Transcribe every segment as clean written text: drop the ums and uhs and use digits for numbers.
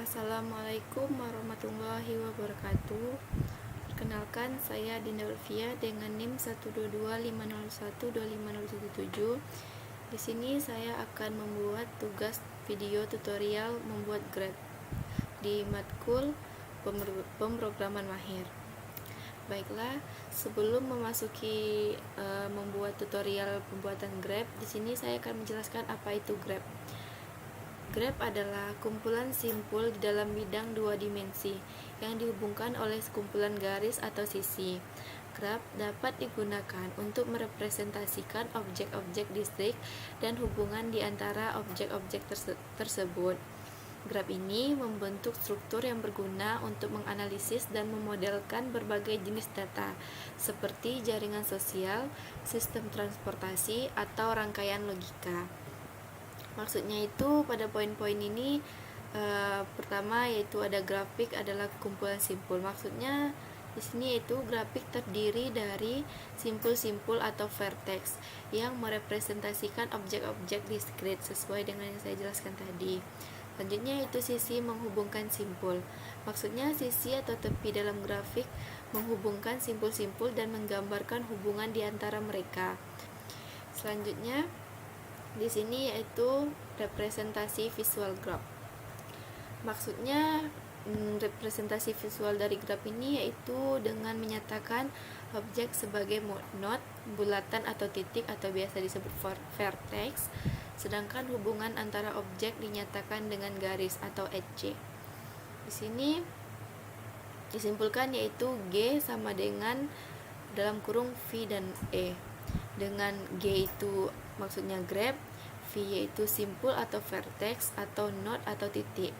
Assalamualaikum warahmatullahi wabarakatuh. Perkenalkan, saya Dinda Ulfia dengan NIM 12250125017. Di sini saya akan membuat tugas video tutorial membuat grab di matkul pemrograman mahir. Baiklah, sebelum memasuki membuat tutorial pembuatan grab, di sini saya akan menjelaskan apa itu grab. Grab adalah kumpulan simpul di dalam bidang dua dimensi yang dihubungkan oleh sekumpulan garis atau sisi. Grab dapat digunakan untuk merepresentasikan objek-objek distrik dan hubungan di antara objek-objek tersebut. Grab ini membentuk struktur yang berguna untuk menganalisis dan memodelkan berbagai jenis data, seperti jaringan sosial, sistem transportasi, atau rangkaian logika. Maksudnya itu pada poin-poin ini pertama yaitu ada grafik adalah kumpulan simpul. Maksudnya di sini yaitu grafik terdiri dari simpul-simpul atau vertex yang merepresentasikan objek-objek diskrit sesuai dengan yang saya jelaskan tadi. Selanjutnya itu sisi menghubungkan simpul. Maksudnya sisi atau tepi dalam grafik menghubungkan simpul-simpul dan menggambarkan hubungan di antara mereka. Selanjutnya di sini yaitu representasi visual graph. Maksudnya representasi visual dari graf ini yaitu dengan menyatakan objek sebagai node, bulatan atau titik atau biasa disebut vertex, sedangkan hubungan antara objek dinyatakan dengan garis atau edge. Di sini disimpulkan yaitu G sama dengan dalam kurung V dan E. Dengan G itu maksudnya grab, V yaitu simpul atau vertex atau node atau titik,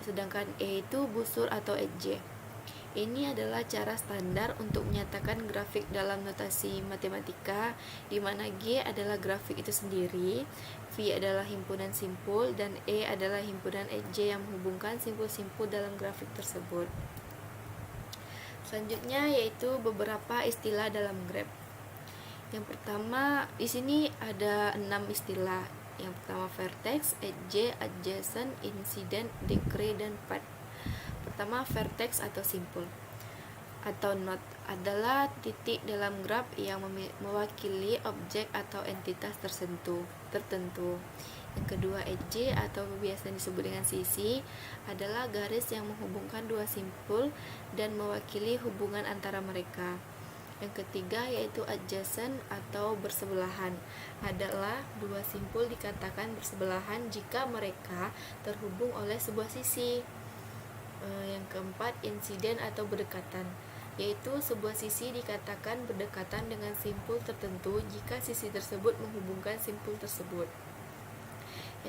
sedangkan E itu busur atau edge. Ini adalah cara standar untuk menyatakan grafik dalam notasi matematika, di mana G adalah grafik itu sendiri, V adalah himpunan simpul, dan E adalah himpunan edge yang menghubungkan simpul-simpul dalam grafik tersebut. Selanjutnya yaitu beberapa istilah dalam graf. Yang pertama, di sini ada 6 istilah. Yang pertama vertex, edge, adjacent, incident, degree, dan path. Pertama, vertex atau simpul atau node adalah titik dalam graf yang mewakili objek atau entitas tertentu. Yang kedua, edge atau biasa disebut dengan sisi adalah garis yang menghubungkan dua simpul dan mewakili hubungan antara mereka. Yang ketiga yaitu adjacent atau bersebelahan, adalah dua simpul dikatakan bersebelahan jika mereka terhubung oleh sebuah sisi. Yang keempat, incident atau berdekatan, yaitu sebuah sisi dikatakan berdekatan dengan simpul tertentu jika sisi tersebut menghubungkan simpul tersebut.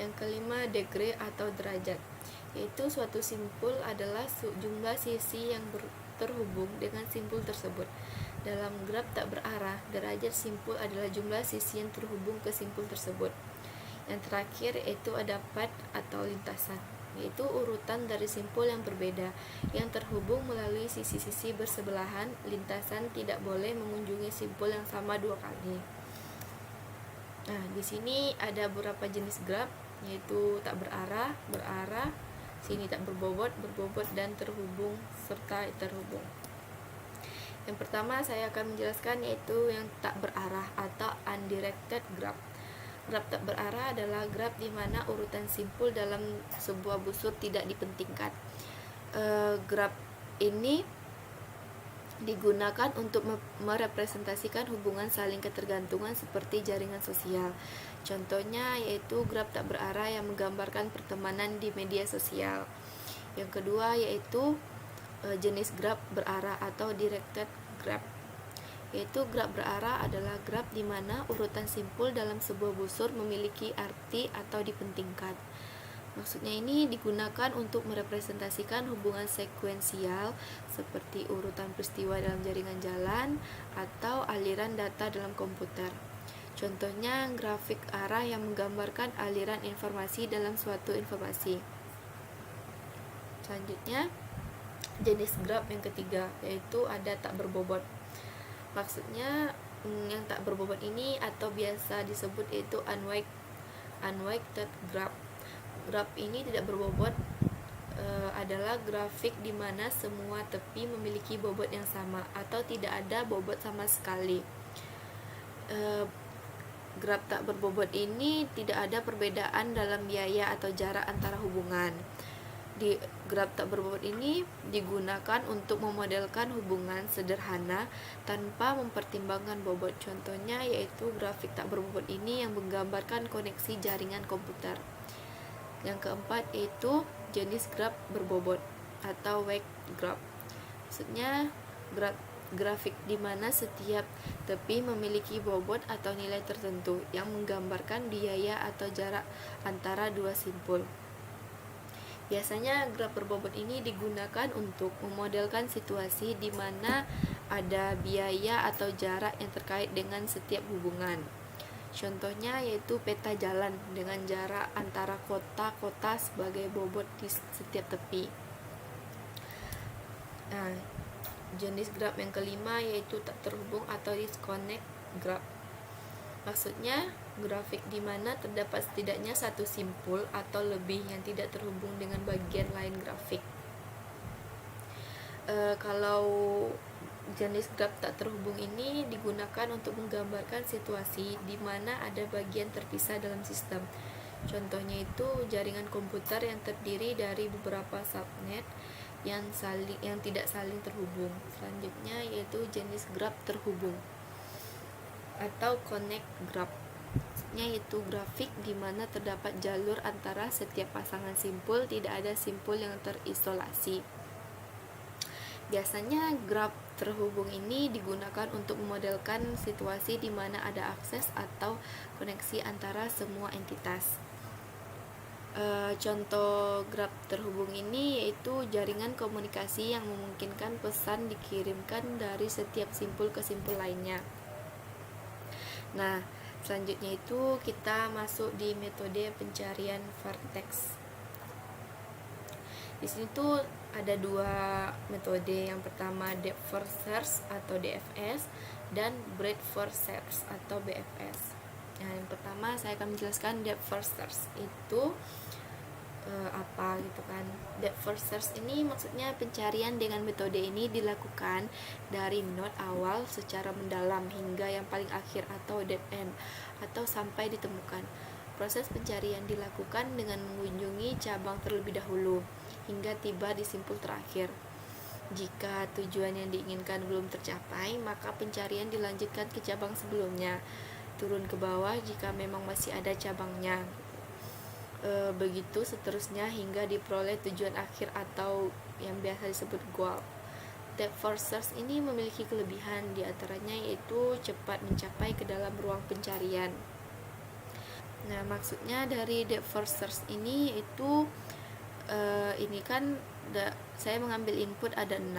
Yang kelima, degree atau derajat, yaitu suatu simpul adalah jumlah sisi yang terhubung dengan simpul tersebut. Dalam graf tak berarah, derajat simpul adalah jumlah sisi yang terhubung ke simpul tersebut. Yang terakhir yaitu ada path atau lintasan, yaitu urutan dari simpul yang berbeda yang terhubung melalui sisi-sisi bersebelahan. Lintasan tidak boleh mengunjungi simpul yang sama dua kali. Nah, di sini ada beberapa jenis graf, yaitu tak berarah, berarah, sini tak berbobot, berbobot, dan terhubung serta terhubung. Yang pertama saya akan menjelaskan yaitu yang tak berarah atau undirected graph. Graf tak berarah adalah graf di mana urutan simpul dalam sebuah busur tidak dipentingkan. Graf ini digunakan untuk merepresentasikan hubungan saling ketergantungan seperti jaringan sosial. Contohnya yaitu graf tak berarah yang menggambarkan pertemanan di media sosial. Yang kedua yaitu jenis graf berarah atau directed graph, yaitu graf berarah adalah graf di mana urutan simpul dalam sebuah busur memiliki arti atau dipentingkan. Maksudnya ini digunakan untuk merepresentasikan hubungan sekuensial seperti urutan peristiwa dalam jaringan jalan atau aliran data dalam komputer. Contohnya grafik arah yang menggambarkan aliran informasi dalam suatu informasi. Selanjutnya jenis graf yang ketiga yaitu ada tak berbobot. Maksudnya yang tak berbobot ini atau biasa disebut yaitu unweighted graph. Graf ini tidak berbobot, adalah grafik di mana semua tepi memiliki bobot yang sama atau tidak ada bobot sama sekali. Graf tak berbobot ini tidak ada perbedaan dalam biaya atau jarak antara hubungan. Di graf tak berbobot ini digunakan untuk memodelkan hubungan sederhana tanpa mempertimbangkan bobot. Contohnya yaitu grafik tak berbobot ini yang menggambarkan koneksi jaringan komputer. Yang keempat yaitu jenis graf berbobot atau weight graph. Maksudnya grafik di mana setiap tepi memiliki bobot atau nilai tertentu yang menggambarkan biaya atau jarak antara dua simpul. Biasanya graf berbobot ini digunakan untuk memodelkan situasi di mana ada biaya atau jarak yang terkait dengan setiap hubungan. Contohnya yaitu peta jalan dengan jarak antara kota-kota sebagai bobot di setiap tepi. Nah, jenis graf yang kelima yaitu tak terhubung atau disconnect graph. Maksudnya grafik di mana terdapat setidaknya satu simpul atau lebih yang tidak terhubung dengan bagian lain grafik. Kalau jenis graf tak terhubung ini digunakan untuk menggambarkan situasi di mana ada bagian terpisah dalam sistem. Contohnya itu jaringan komputer yang terdiri dari beberapa subnet yang tidak saling terhubung. Selanjutnya yaitu jenis graf terhubung atau connect graph. Yaitu grafik di mana terdapat jalur antara setiap pasangan simpul, tidak ada simpul yang terisolasi. Biasanya graf terhubung ini digunakan untuk memodelkan situasi di mana ada akses atau koneksi antara semua entitas. Contoh graf terhubung ini yaitu jaringan komunikasi yang memungkinkan pesan dikirimkan dari setiap simpul ke simpul lainnya. Nah, selanjutnya itu kita masuk di metode pencarian vertex. Di sini tuh ada dua metode. Yang pertama depth first search atau DFS dan breadth first search atau BFS. Nah, yang pertama saya akan menjelaskan depth first search itu apa gitu kan. Depth first search ini maksudnya pencarian dengan metode ini dilakukan dari node awal secara mendalam hingga yang paling akhir atau dead end atau sampai ditemukan. Proses pencarian dilakukan dengan mengunjungi cabang terlebih dahulu hingga tiba di simpul terakhir. Jika tujuan yang diinginkan belum tercapai, maka pencarian dilanjutkan ke cabang sebelumnya, turun ke bawah jika memang masih ada cabangnya. Begitu seterusnya hingga diperoleh tujuan akhir atau yang biasa disebut goal. Depth first search ini memiliki kelebihan, diantaranya yaitu cepat mencapai ke dalam ruang pencarian. Nah, maksudnya dari depth first search ini yaitu ini kan saya mengambil input ada 6,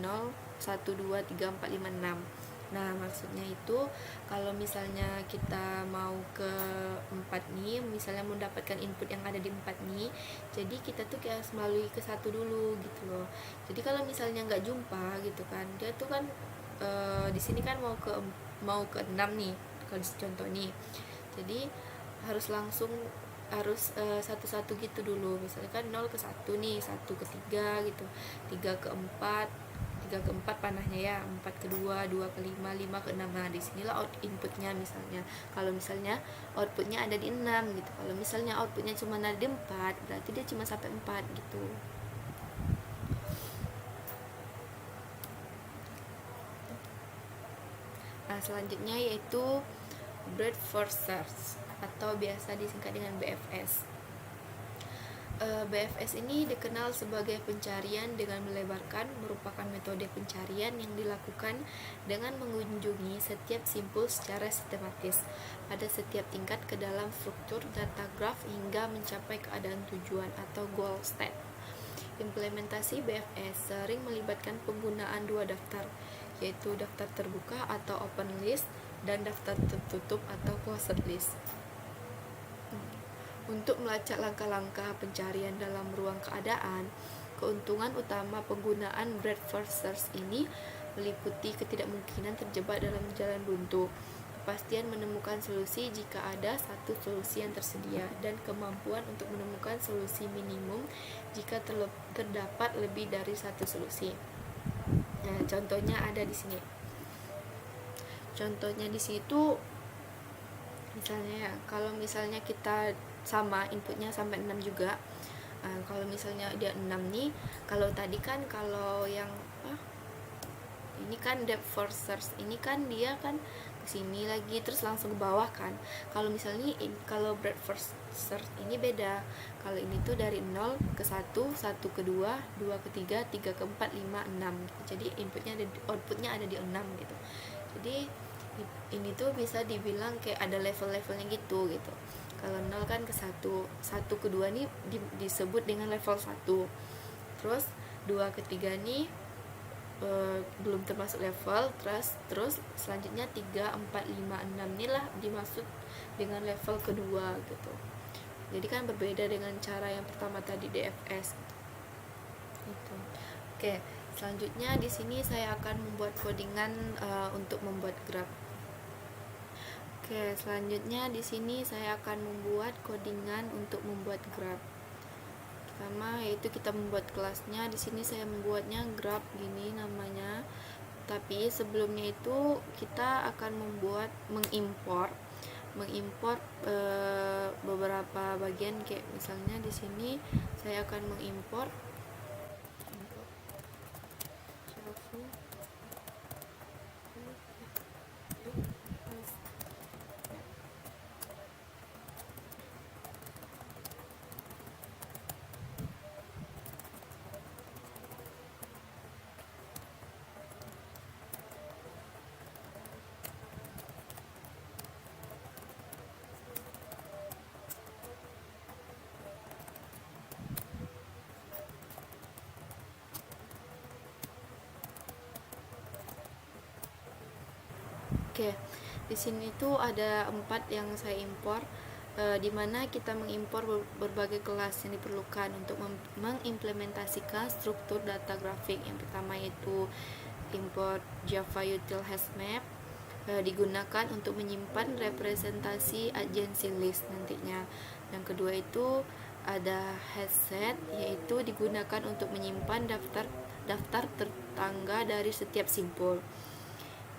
0, 1, 2, 3, 4, 5, 6. Nah, maksudnya itu kalau misalnya kita mau ke 4 nih, misalnya mendapatkan input yang ada di 4 nih, jadi kita tuh harus melalui ke 1 dulu gitu loh. Jadi kalau misalnya nggak jumpa gitu kan, dia tuh kan di sini kan mau ke 6 nih kalau contoh nih. Jadi harus satu-satu gitu dulu. Misalnya kan 0 ke 1 nih, 1 ke 3 gitu, 3 ke 4, 3 ke 4 panahnya ya, 4 ke 2, 2 ke 5, 5 ke 6. Nah, disinilah inputnya misalnya. Kalau misalnya outputnya ada di 6 gitu. Kalau misalnya outputnya cuma ada di 4, berarti dia cuma sampai 4 gitu. Nah, selanjutnya yaitu breadth first search atau biasa disingkat dengan BFS. BFS ini dikenal sebagai pencarian dengan melebarkan, merupakan metode pencarian yang dilakukan dengan mengunjungi setiap simpul secara sistematis pada setiap tingkat ke dalam struktur data graph hingga mencapai keadaan tujuan atau goal state. Implementasi BFS sering melibatkan penggunaan dua daftar, yaitu daftar terbuka atau open list dan daftar tertutup atau closed list. Untuk melacak langkah-langkah pencarian dalam ruang keadaan, keuntungan utama penggunaan breadth first search ini meliputi ketidakmungkinan terjebak dalam jalan buntu. kepastian menemukan solusi jika ada satu solusi yang tersedia, dan kemampuan untuk menemukan solusi minimum jika terdapat lebih dari satu solusi. Nah, contohnya ada di sini. Contohnya di situ misalnya ya, kalau misalnya kita sama inputnya sampai 6 juga. Kalau misalnya dia 6 nih, kalau tadi kan kalau yang ini kan depth first search, ini kan dia kan kesini lagi terus langsung ke bawah kan. Kalau misalnya kalau breadth first search ini beda. Kalau ini tuh dari 0 ke 1, 1 ke 2, 2 ke 3, 3 ke 4, 5, 6. Jadi inputnya outputnya ada di 6 gitu. Jadi ini tuh bisa dibilang kayak ada level-levelnya gitu. Kalau 0 kan ke 1, 1 ke 2 nih disebut dengan level 1. Terus 2 ke 3 nih belum termasuk level, terus selanjutnya 3, 4, 5, 6 inilah dimaksud dengan level kedua gitu. Jadi kan berbeda dengan cara yang pertama tadi DFS gitu. Oke, selanjutnya di sini saya akan membuat codingan untuk membuat graph. Oke, selanjutnya di sini saya akan membuat codingan untuk membuat graph. Pertama yaitu kita membuat kelasnya. Di sini saya membuatnya graph gini namanya. Tapi sebelumnya itu kita akan mengimpor beberapa bagian, kayak misalnya di sini saya akan mengimpor Oke, di sini tuh ada 4 yang saya impor, di mana kita mengimpor berbagai kelas yang diperlukan untuk mengimplementasikan struktur data grafik. Yang pertama yaitu import Java Util HashMap, digunakan untuk menyimpan representasi agency list nantinya. Yang kedua itu ada hashset, yaitu digunakan untuk menyimpan daftar tetangga dari setiap simpul.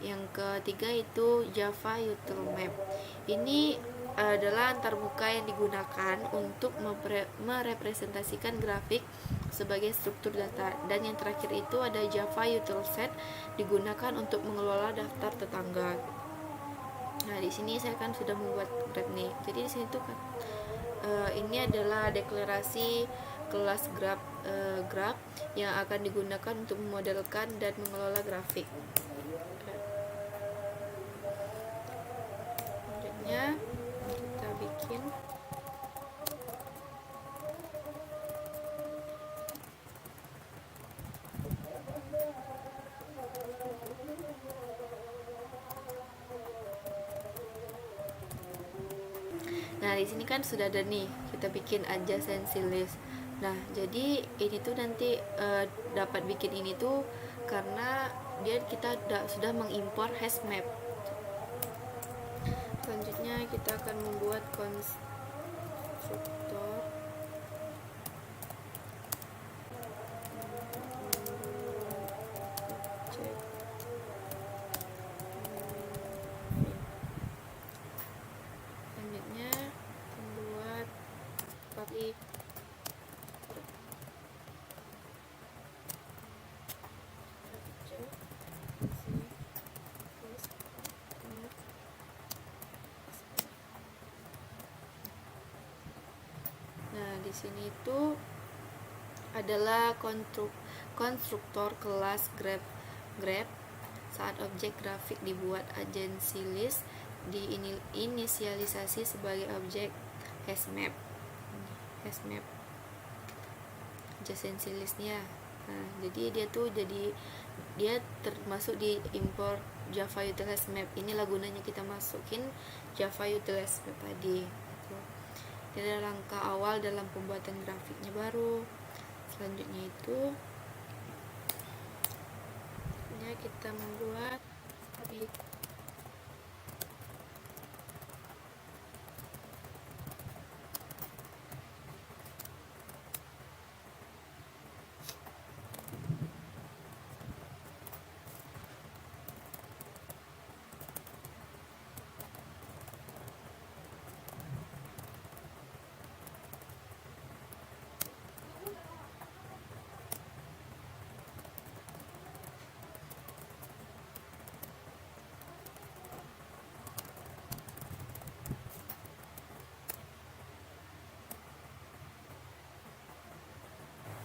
Yang ketiga itu Java Util Map. Ini adalah antarmuka yang digunakan untuk merepresentasikan grafik sebagai struktur data. Dan yang terakhir itu ada Java Util Set, digunakan untuk mengelola daftar tetangga. Nah, di sini saya kan sudah membuat graph nih. Jadi di sini tuh kan ini adalah deklarasi kelas graph yang akan digunakan untuk memodelkan dan mengelola grafik. Selanjutnya kita bikin Nah, di sini kan sudah ada nih, kita bikin adjacency list. Nah, jadi ini tuh nanti dapat bikin ini tuh karena kita sudah mengimpor hashmap. Selanjutnya kita akan membuat konstruktor di sini itu adalah konstruktor kelas graph saat objek grafik dibuat agency list diinisialisasi sebagai objek hashmap adjacency listnya. Nah, jadi dia termasuk di import Java Util HashMap. Inilah gunanya kita masukin Java Util HashMap tadi. Ini adalah langkah awal dalam pembuatan grafiknya baru. Selanjutnya itu kita membuat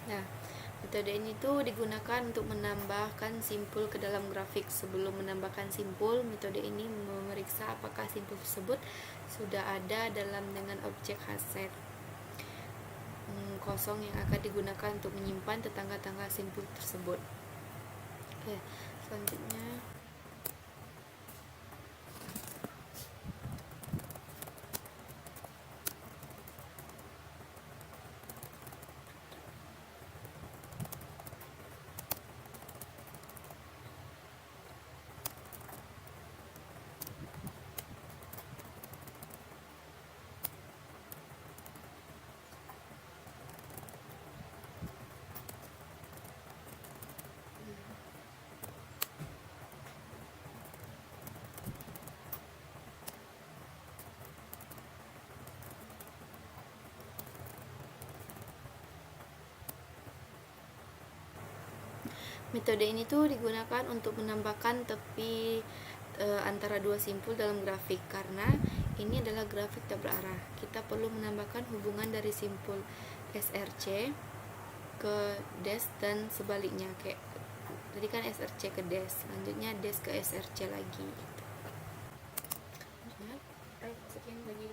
Nah, metode ini tuh digunakan untuk menambahkan simpul ke dalam grafik. Sebelum menambahkan simpul, metode ini memeriksa apakah simpul tersebut sudah ada dengan objek hasset kosong yang akan digunakan untuk menyimpan tetangga-tangga simpul tersebut. Oke, selanjutnya metode ini tuh digunakan untuk menambahkan tepi antara dua simpul dalam grafik. Karena ini adalah grafik tak berarah, kita perlu menambahkan hubungan dari simpul SRC ke des dan sebaliknya. Kayak tadi kan SRC ke des, selanjutnya des ke SRC lagi. Sekian lagi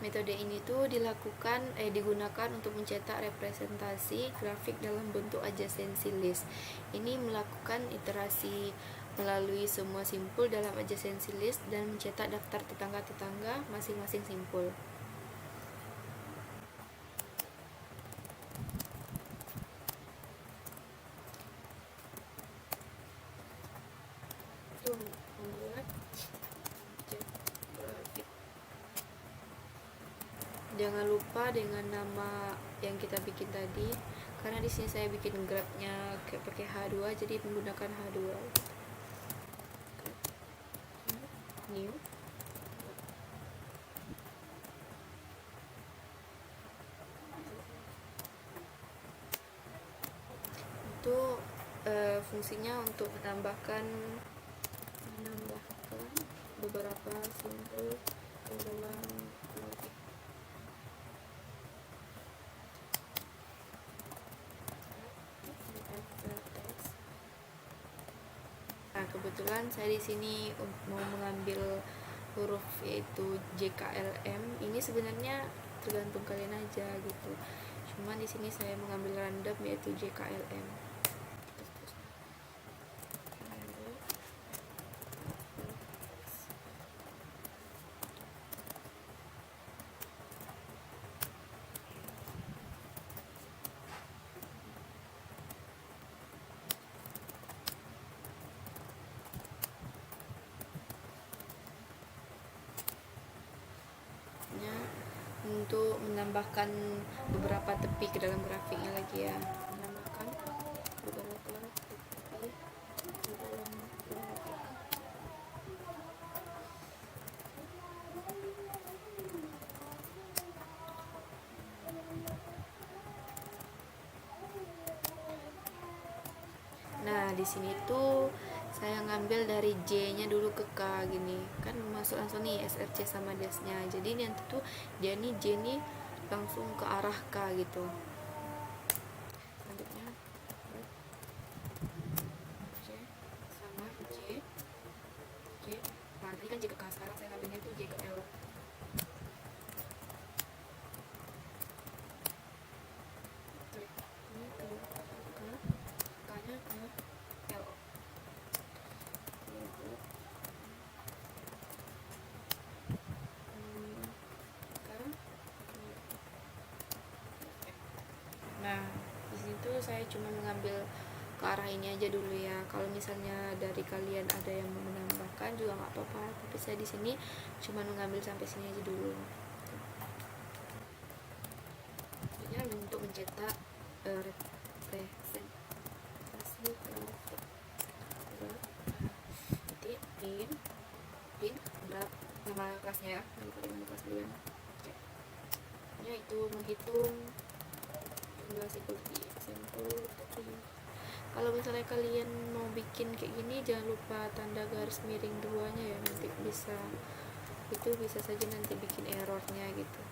metode ini tuh digunakan untuk mencetak representasi grafik dalam bentuk adjacency list. Ini melakukan iterasi melalui semua simpul dalam adjacency list dan mencetak daftar tetangga-tetangga masing-masing simpul. Jangan lupa dengan nama yang kita bikin tadi, karena di sini saya bikin grabnya pakai H2, jadi menggunakan H2. New. Itu fungsinya untuk menambahkan beberapa simpul ke dalam grafik. Nah, kebetulan saya di sini mau mengambil huruf yaitu JKLM. Ini sebenarnya tergantung kalian aja gitu. Cuman di sini saya mengambil random yaitu JKLM. Untuk menambahkan beberapa tepi ke dalam grafiknya lagi ya, menambahkan beberapa tepi ke dalam grafik. Nah, di sini tuh saya ngambil dari J-nya dulu ke K gini. Kan masuk langsung nih SRC sama des-nya. Jadi nanti tuh dia nih J nih langsung ke arah K gitu. Selanjutnya J sama J. Nah, tadi kan J ke K, sekarang saya ngambilnya tuh J ke L. Ini ke K, K-nya ke L. saya cuma mengambil ke arah ini aja dulu ya. Kalau misalnya dari kalian ada yang mau menambahkan juga nggak apa-apa, tapi saya di sini cuma mengambil sampai sini aja dulu. Ini untuk mencetak representasi grafik, nanti pin graf, nama kelasnya ya, nama kelas kalian. Ya itu menghitung jumlah security sampel. Kalau misalnya kalian mau bikin kayak gini, jangan lupa tanda garis miring duanya ya, nanti bisa saja nanti bikin errornya gitu.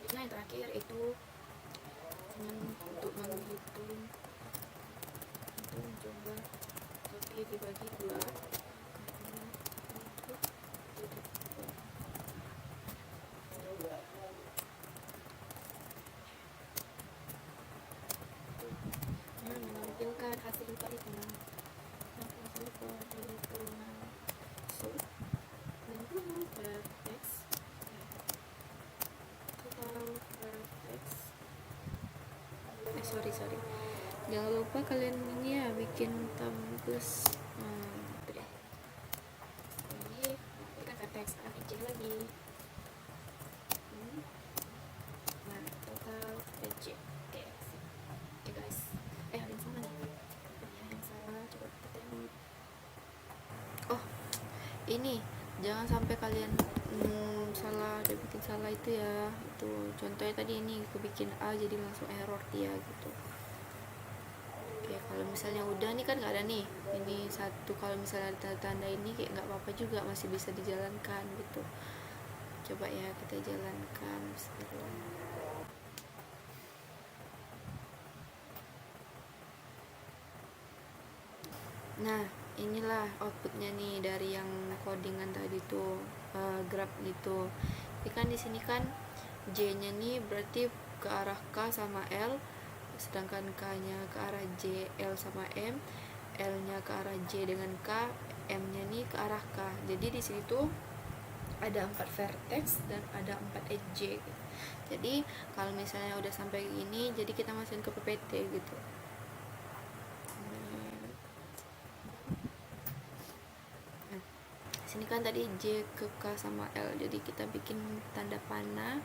Yang terakhir itu untuk menghitung itu mencoba tapi dibagi dua menampilkan hasil perhitungan so sorry jangan lupa kalian ini ya bikin plus ini kan vertex kecil lagi. Nah total PJ. Oke guys, ada yang salah nih, ada yang salah, coba kita tengok. Oh ini jangan sampai kalian salah, udah bikin salah itu ya. Itu contohnya tadi ini aku bikin A jadi langsung error dia gitu. Oke, kalau misalnya udah nih kan nggak ada nih ini satu, kalau misalnya ada tanda ini kayak nggak apa-apa juga, masih bisa dijalankan gitu. Coba ya kita jalankan. Nah inilah outputnya nih dari yang codingan tadi tuh, graph gitu. Jadi kan di sini kan J nya nih berarti ke arah K sama L, sedangkan K nya ke arah J, L sama M, L nya ke arah J dengan K, M nya nih ke arah K. Jadi di sini tuh ada 4 vertex dan ada 4 edge gitu. Jadi kalau misalnya udah sampai ini, jadi kita masukin ke PPT gitu. Sini kan tadi J ke K sama L, jadi kita bikin tanda panah.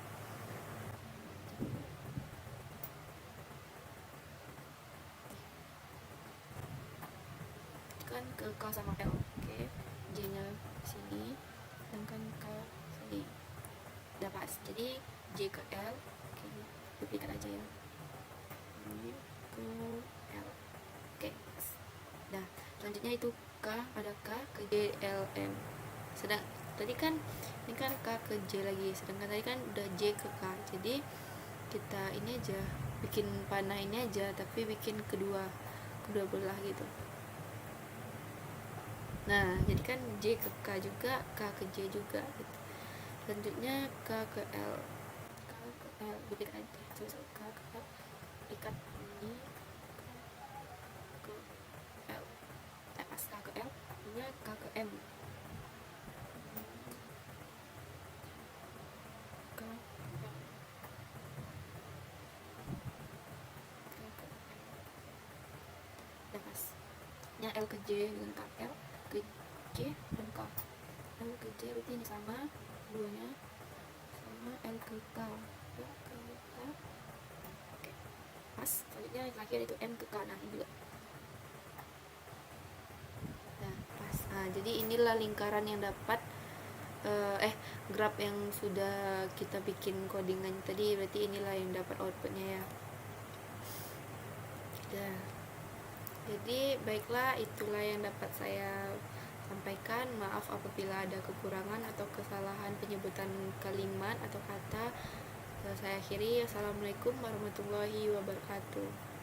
Kan ke K sama L, oke. J nya sini, sedangkan K sini. Udah pas. Jadi J ke L, oke, duplikat aja ya. Ini ke L, oke. Nah, selanjutnya itu K, ada K ke J, L, M. Sedang tadi kan ini kan K ke J lagi, sedangkan tadi kan udah J ke K. Jadi kita ini aja bikin panah ini aja, tapi bikin kedua belah gitu. Nah jadi kan J ke K juga, K ke J juga gitu. Selanjutnya K ke L, duplikat aja. Terus K ke L, duplikat ini ke L. Pas K ke L, ini K ke M. L ke J dengan K, L ke J dan K. L ke J berarti ini sama duanya, sama L ke K, L ke K. Oke, pas. Selanjutnya yang terakhir itu M ke K. Nah ini juga. Nah pas. Nah jadi inilah lingkaran yang dapat graph yang sudah kita bikin codingan tadi, berarti inilah yang dapat outputnya ya. Udah. Jadi baiklah, itulah yang dapat saya sampaikan. Maaf apabila ada kekurangan atau kesalahan penyebutan kalimat atau kata. Saya akhiri. Assalamualaikum warahmatullahi wabarakatuh.